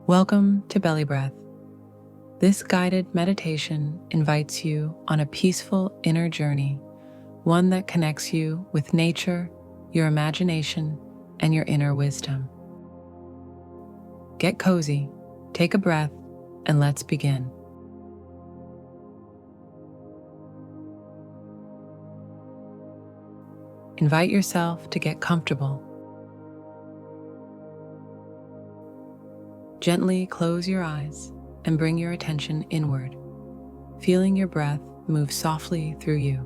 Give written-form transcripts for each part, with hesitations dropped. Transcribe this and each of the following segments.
Welcome to BellyBreath. This guided meditation invites you on a peaceful inner journey, one that connects you with nature, your imagination, and your inner wisdom. Get cozy, take a breath, and let's begin. Invite yourself to get comfortable. Gently close your eyes and bring your attention inward, feeling your breath move softly through you.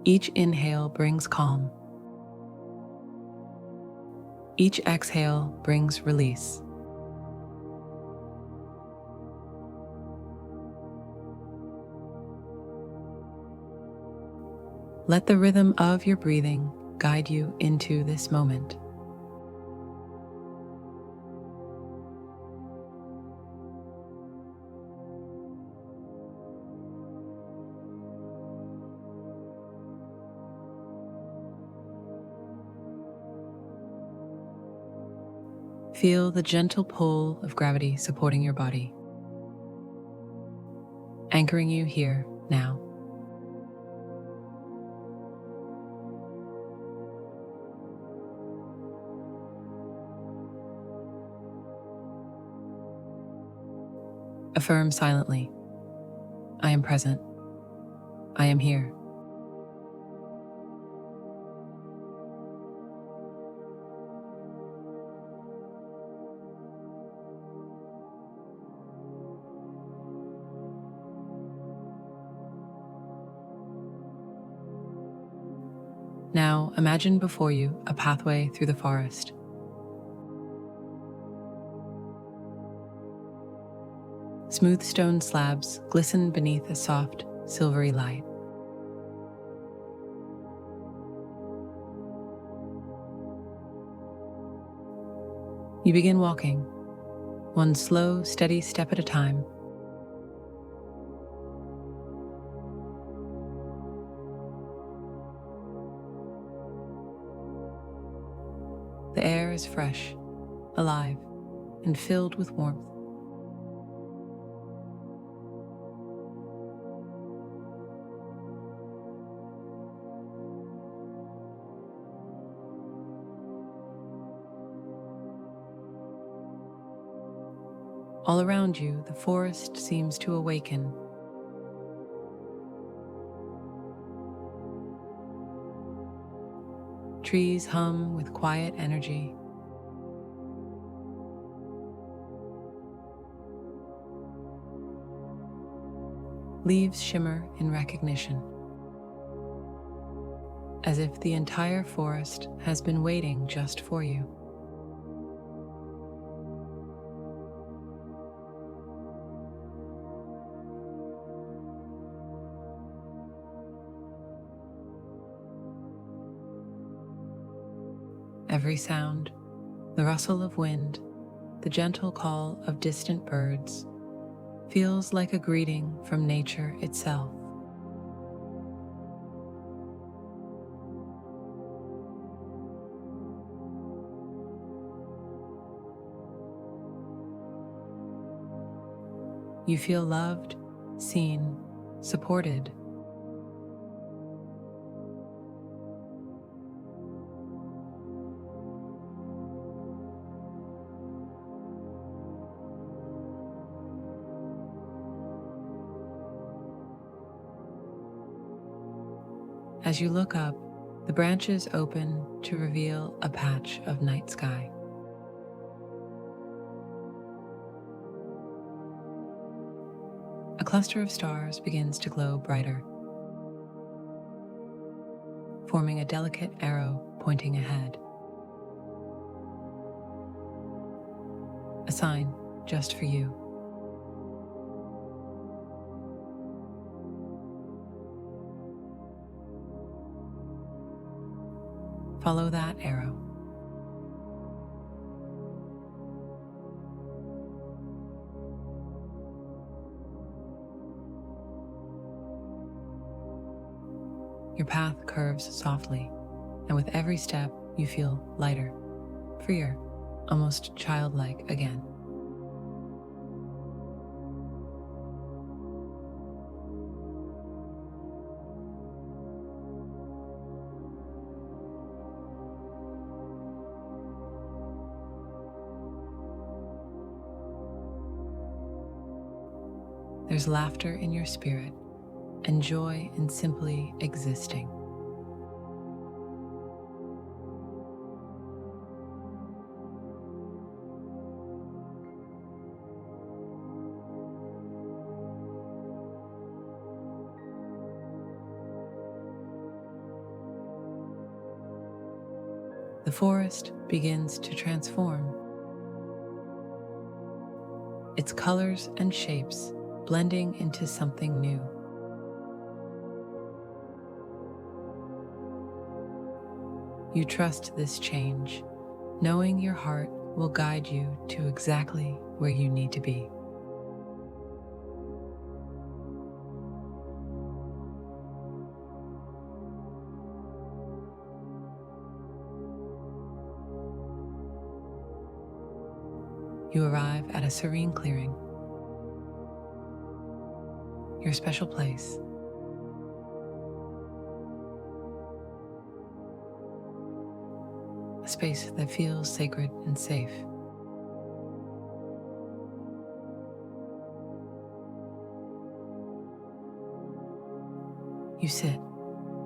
Each inhale brings calm. Each exhale brings release. Let the rhythm of your breathing guide you into this moment. Feel the gentle pull of gravity supporting your body, anchoring you here now. Affirm silently, I am present. I am here. Now imagine before you a pathway through the forest. Smooth stone slabs glisten beneath a soft, silvery light. You begin walking, one slow, steady step at a time. The air is fresh, alive, and filled with warmth. All around you, the forest seems to awaken. Trees hum with quiet energy. Leaves shimmer in recognition, as if the entire forest has been waiting just for you. Every sound, the rustle of wind, the gentle call of distant birds, feels like a greeting from nature itself. You feel loved, seen, supported. As you look up, the branches open to reveal a patch of night sky. A cluster of stars begins to glow brighter, forming a delicate arrow pointing ahead. A sign just for you. Follow that arrow. Your path curves softly, and with every step, you feel lighter, freer, almost childlike again. There's laughter in your spirit and joy in simply existing. The forest begins to transform, its colors and shapes blending into something new. You trust this change, knowing your heart will guide you to exactly where you need to be. You arrive at a serene clearing, your special place. A space that feels sacred and safe. You sit,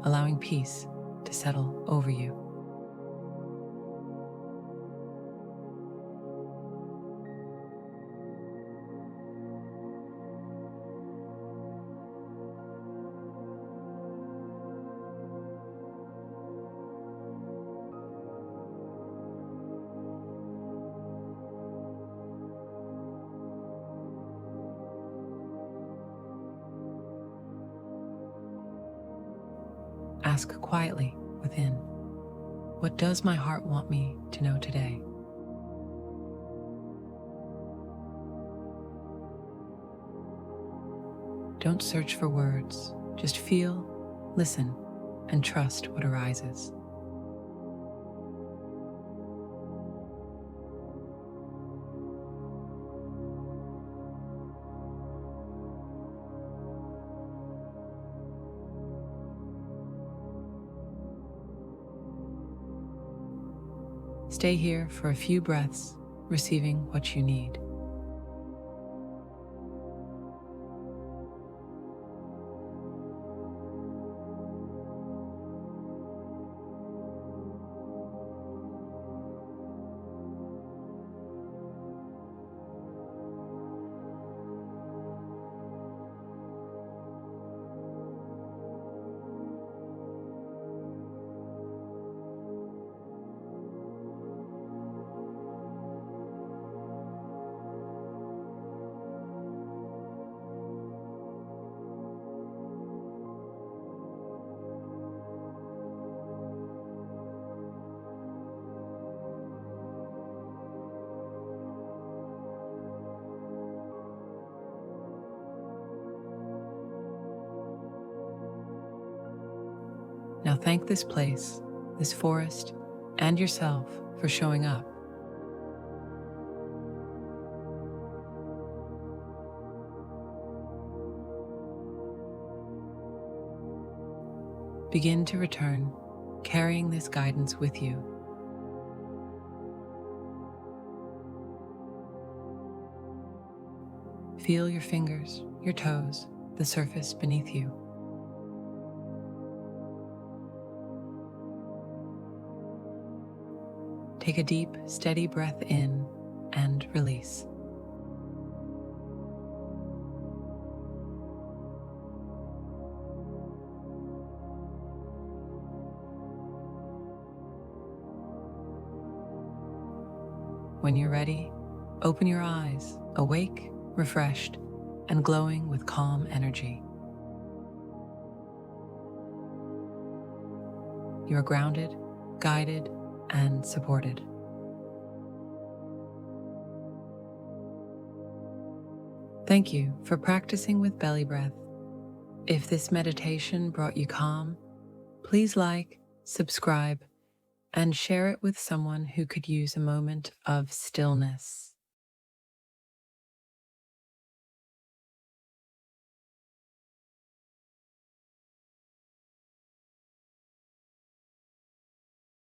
allowing peace to settle over you. Ask quietly within, what does my heart want me to know today? Don't search for words, just feel, listen, and trust what arises. Stay here for a few breaths, receiving what you need. Now thank this place, this forest, and yourself for showing up. Begin to return, carrying this guidance with you. Feel your fingers, your toes, the surface beneath you. Take a deep, steady breath in and release. When you're ready, open your eyes, awake, refreshed, and glowing with calm energy. You are grounded, guided, and supported. Thank you for practicing with BellyBreath. If this meditation brought you calm, Please like, subscribe, and share it with someone who could use a moment of stillness.